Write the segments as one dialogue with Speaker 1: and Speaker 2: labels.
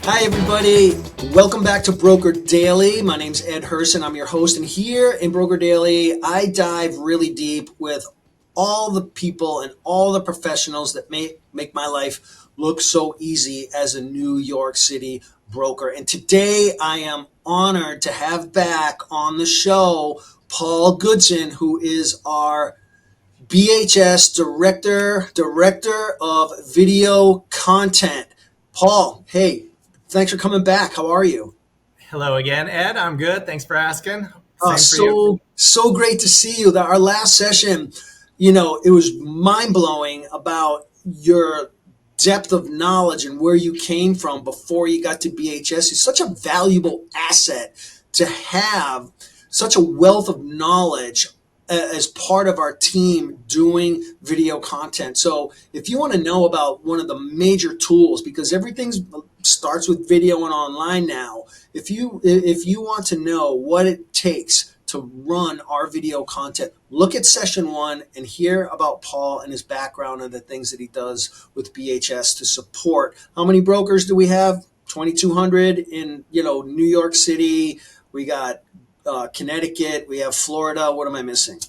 Speaker 1: Hi, everybody. Welcome back to Broker Daily. My name's Ed Herson. I'm your host. And here in Broker Daily, I dive really deep with all the people and all the professionals that make my life look so easy as a New York City broker. And today I am honored to have back on the show Paul Goodson, who is our BHS Director of Video Content. Paul, hey, thanks for coming back. How are you?
Speaker 2: Hello again, Ed. I'm good. Thanks for asking.
Speaker 1: Oh,
Speaker 2: Same for you.
Speaker 1: so great to see you. Our last session, it was mind blowing about your depth of knowledge and where you came from before you got to BHS. It's such a valuable asset to have such a wealth of knowledge as part of our team doing video content. So if you want to know about one of the major tools, because everything starts with video and online now, if you want to know what it takes to run our video content, look at session one and hear about Paul and his background and the things that he does with BHS to support. How many brokers do we have? 2,200 in New York City. We got Connecticut. We have Florida. What am I missing?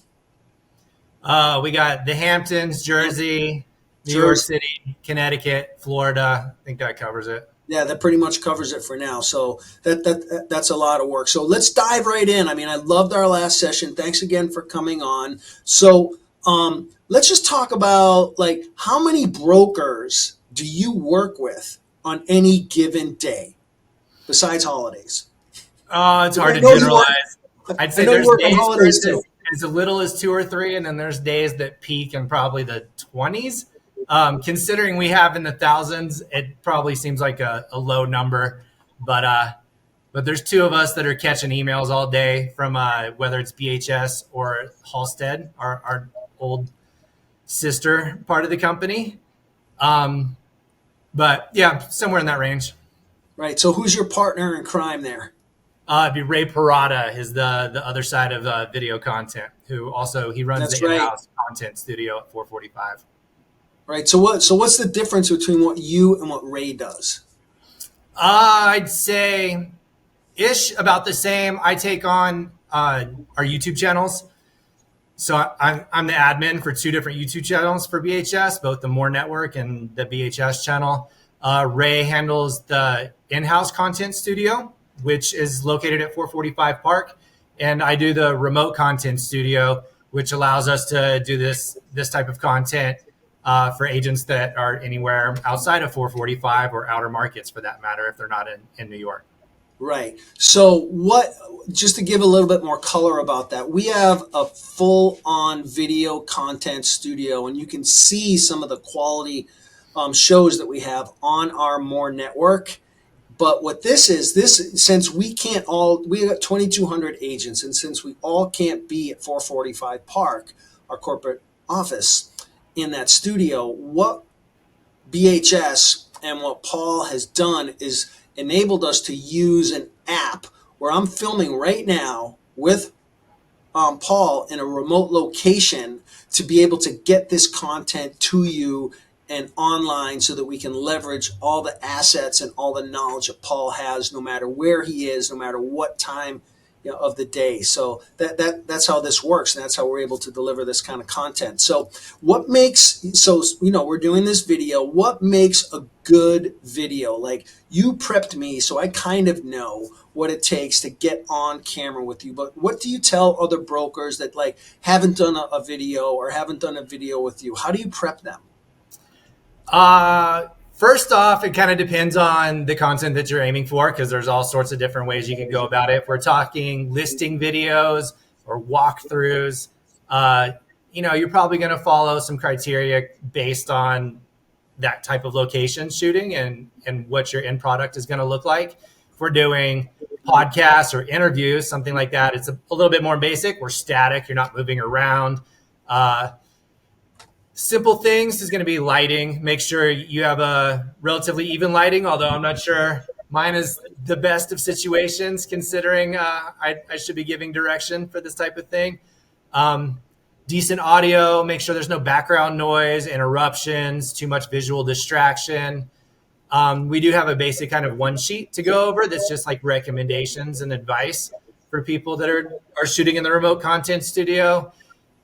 Speaker 2: We got the Hamptons, Jersey, New York
Speaker 1: Jersey.
Speaker 2: City, Connecticut, Florida. I think that covers it.
Speaker 1: Yeah, that pretty much covers it for now. So that's a lot of work. So let's dive right in. I mean, I loved our last session. Thanks again for coming on. So let's just talk about like how many brokers do you work with on any given day besides holidays?
Speaker 2: It's hard
Speaker 1: I
Speaker 2: to
Speaker 1: know you work.
Speaker 2: generalize. I'd
Speaker 1: I
Speaker 2: say
Speaker 1: know you
Speaker 2: there's
Speaker 1: work on
Speaker 2: days where
Speaker 1: holidays
Speaker 2: it's
Speaker 1: too.
Speaker 2: as little as two or three, and then there's days that peak in probably the 20s. Considering we have in the thousands, it probably seems like a low number, but there's two of us that are catching emails all day from whether it's BHS or Halstead, our old sister part of the company. Um, but yeah, somewhere in that range.
Speaker 1: Right. So who's your partner in crime there?
Speaker 2: It'd be Ray Parada is the other side of video content, who also he runs
Speaker 1: That's
Speaker 2: the
Speaker 1: right.
Speaker 2: in-house content studio at 445.
Speaker 1: Right. So what's the difference between what you and what Ray does?
Speaker 2: I'd say ish about the same. I take on our YouTube channels. So I'm the admin for two different YouTube channels for BHS, both the More Network and the BHS channel. Ray handles the in-house content studio, which is located at 445 Park, and I do the remote content studio, which allows us to do this type of content for agents that are anywhere outside of 445 or outer markets, for that matter, if they're not in New York.
Speaker 1: Right. So just to give a little bit more color about that, we have a full on video content studio, and you can see some of the quality shows that we have on our More Network. But what since we got 2,200 agents, and since we all can't be at 445 Park, our corporate office in that studio, what BHS and what Paul has done is enabled us to use an app where I'm filming right now with Paul in a remote location to be able to get this content to you and online so that we can leverage all the assets and all the knowledge that Paul has, no matter where he is, no matter what time of the day. So that's how this works, and that's how we're able to deliver this kind of content. So we're doing this video. What makes a good video? Like, you prepped me, so I kind of know what it takes to get on camera with you. But what do you tell other brokers that like haven't done a video or haven't done a video with you? How do you prep them?
Speaker 2: First off, it kind of depends on the content that you're aiming for, because there's all sorts of different ways you can go about it. If we're talking listing videos or walkthroughs, you're probably going to follow some criteria based on that type of location shooting and what your end product is going to look like. If we're doing podcasts or interviews, something like that, it's a little bit more basic. We're static. You're not moving around. Simple things is going to be lighting. Make sure you have a relatively even lighting, although I'm not sure mine is the best of situations, considering I should be giving direction for this type of thing. Decent audio. Make sure there's no background noise, interruptions, too much visual distraction. We do have a basic kind of one sheet to go over that's just like recommendations and advice for people that are shooting in the remote content studio.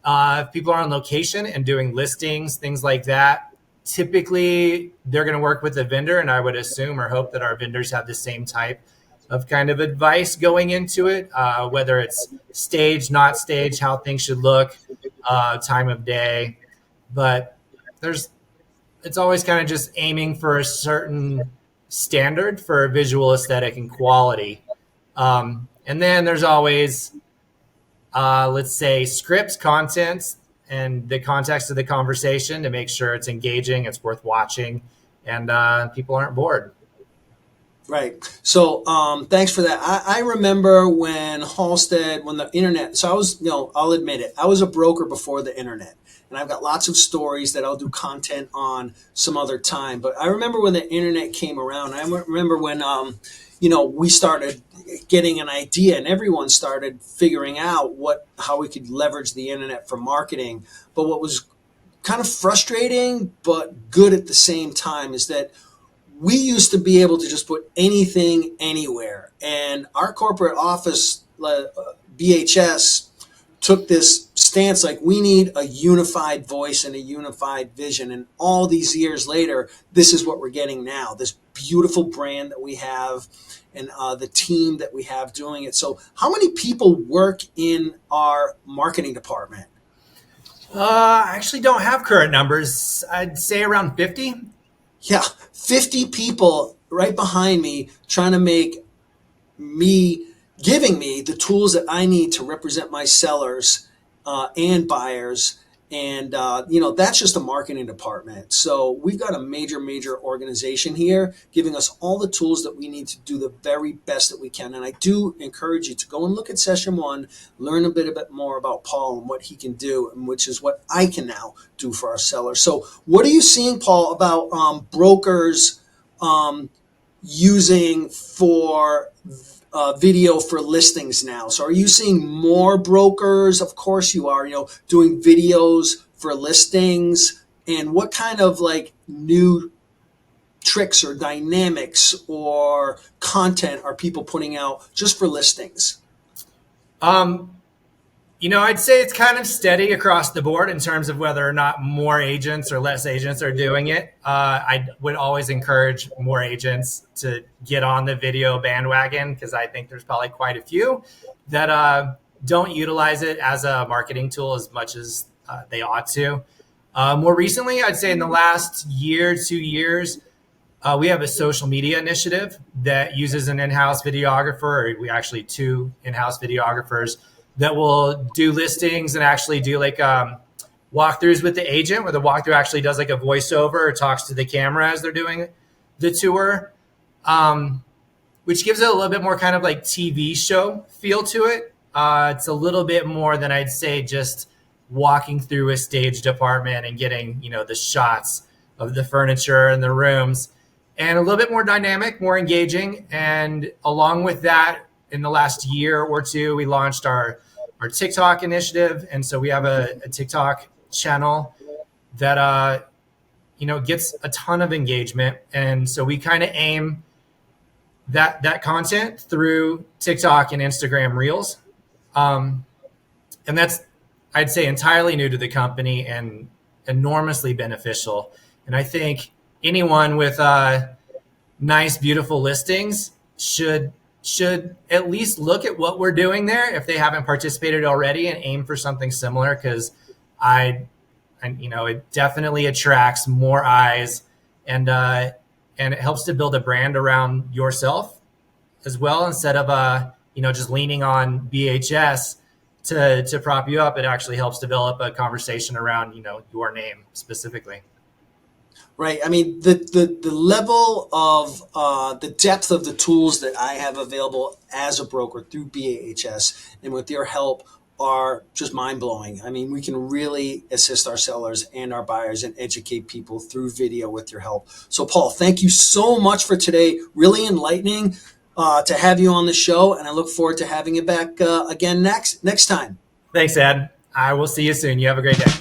Speaker 2: If people are on location and doing listings, things like that, typically they're going to work with the vendor. And I would assume or hope that our vendors have the same type of kind of advice going into it, whether it's stage, not stage, how things should look, time of day. But it's always kind of just aiming for a certain standard for visual aesthetic and quality. And then there's always, let's say, scripts, contents, and the context of the conversation to make sure it's engaging, it's worth watching, and people aren't bored.
Speaker 1: Right. So thanks for that. I remember when Halstead, when the internet, so I was, I'll admit it, I was a broker before the internet. And I've got lots of stories that I'll do content on some other time. But I remember when the internet came around. I remember when, we started getting an idea and everyone started figuring out how we could leverage the internet for marketing. But what was kind of frustrating but good at the same time is that we used to be able to just put anything anywhere. And our corporate office, BHS, took this stance like we need a unified voice and a unified vision. And all these years later, this is what we're getting now, this beautiful brand that we have and the team that we have doing it. So how many people work in our marketing department?
Speaker 2: I actually don't have current numbers. I'd say around 50.
Speaker 1: Yeah, 50 people right behind me trying to giving me the tools that I need to represent my sellers and buyers. And, that's just a marketing department. So we've got a major, major organization here giving us all the tools that we need to do the very best that we can. And I do encourage you to go and look at session 1, learn a bit more about Paul and what he can do, and which is what I can now do for our sellers. So what are you seeing, Paul, about brokers using for video for listings now? So are you seeing more brokers? Of course you are, doing videos for listings. And what kind of new tricks or dynamics or content are people putting out just for listings?
Speaker 2: I'd say it's kind of steady across the board in terms of whether or not more agents or less agents are doing it. I would always encourage more agents to get on the video bandwagon because I think there's probably quite a few that don't utilize it as a marketing tool as much as they ought to. More recently, I'd say in the last year, 2 years, we have a social media initiative that uses an in-house videographer, or we actually 2 in-house videographers that will do listings and actually do walkthroughs with the agent, where the walkthrough actually does a voiceover or talks to the camera as they're doing the tour, which gives it a little bit more kind of TV show feel to it. It's a little bit more than I'd say just walking through a stage department and getting, the shots of the furniture and the rooms, and a little bit more dynamic, more engaging. And along with that, in the last year or 2, we launched our TikTok initiative. And so we have a TikTok channel that, gets a ton of engagement. And so we kind of aim that content through TikTok and Instagram Reels. And that's, I'd say, entirely new to the company and enormously beneficial. And I think anyone with nice, beautiful listings should at least look at what we're doing there if they haven't participated already, and aim for something similar, because it definitely attracts more eyes, and it helps to build a brand around yourself as well, instead of just leaning on BHS to prop you up. It actually helps develop a conversation around your name specifically.
Speaker 1: Right. I mean, the level of the depth of the tools that I have available as a broker through BHS and with your help are just mind blowing. I mean, we can really assist our sellers and our buyers and educate people through video with your help. So, Paul, thank you so much for today. Really enlightening to have you on the show, and I look forward to having you back again next time.
Speaker 2: Thanks, Ed. I will see you soon. You have a great day.